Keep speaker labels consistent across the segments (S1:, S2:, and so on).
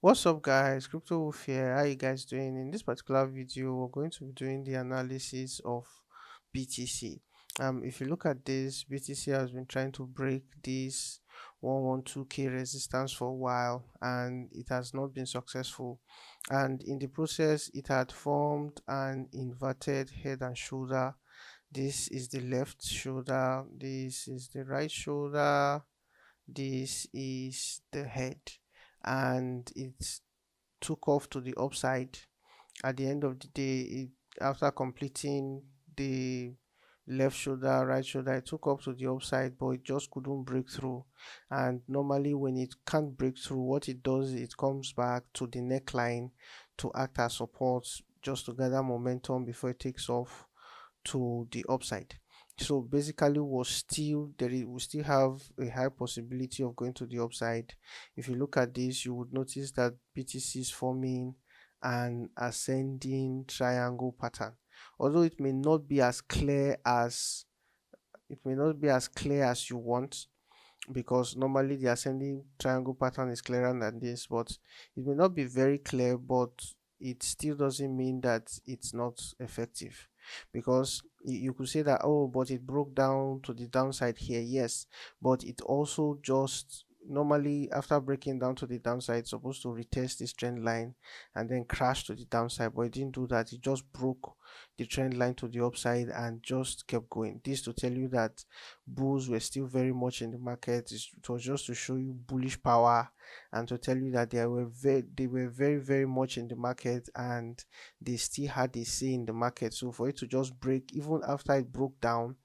S1: What's up, guys? Crypto Wolf here. How you guys doing? In this particular video, we're going to be doing the analysis of BTC. If you look at this, BTC has been trying to break this 112K resistance for a while, and it has not been successful. And in the process, it had formed an inverted head and shoulder. This is the left shoulder. This is the right shoulder. This is the head, and it took off to the upside. At the end of the day, after completing the left shoulder, right shoulder, it took up to the upside, but it just couldn't break through. And normally, when it can't break through, what it does is it comes back to the neckline to act as support, just to gather momentum before it takes off to the upside. So basically, we still have a high possibility of going to the upside. If you look at this, you would notice that BTC is forming an ascending triangle pattern. Although it may not be as clear as you want, because normally the ascending triangle pattern is clearer than this, but it may not be very clear, but it still doesn't mean that it's not effective, because you could say that, oh, but it broke down to the downside here. Yes, but it also just normally, after breaking down to the downside, it's supposed to retest this trend line and then crash to the downside, but it didn't do that. It just broke the trend line to the upside and just kept going. This to tell you that bulls were still very much in the market. It was just to show you bullish power and to tell you that they were very, very much in the market, and they still had a say in the market. So for it to just break, even after it broke down,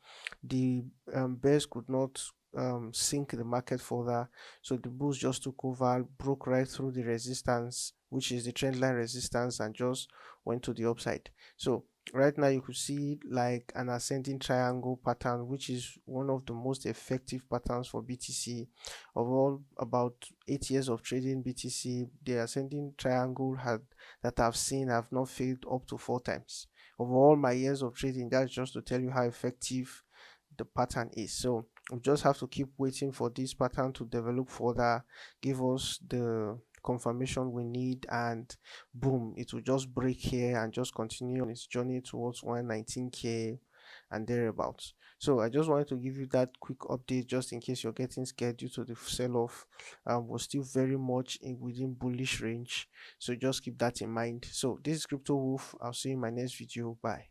S1: the bears could not sink the market further. So the bulls just took over, broke right through the resistance, which is the trend line resistance, and just went to the upside. So right now you could see like an ascending triangle pattern, which is one of the most effective patterns for BTC. Of all about 8 years of trading BTC, the ascending triangle had that I've seen have not failed up to 4 times. Of all my years of trading, that's just to tell you how effective the pattern is. So we just have to keep waiting for this pattern to develop further, give us the confirmation we need, and boom, it will just break here and just continue on its journey towards 119K and thereabouts. So I just wanted to give you that quick update, just in case you're getting scared due to the sell-off. We're still very much within bullish range, so just keep that in mind. So this is Crypto Wolf. I'll see you in my next video. Bye.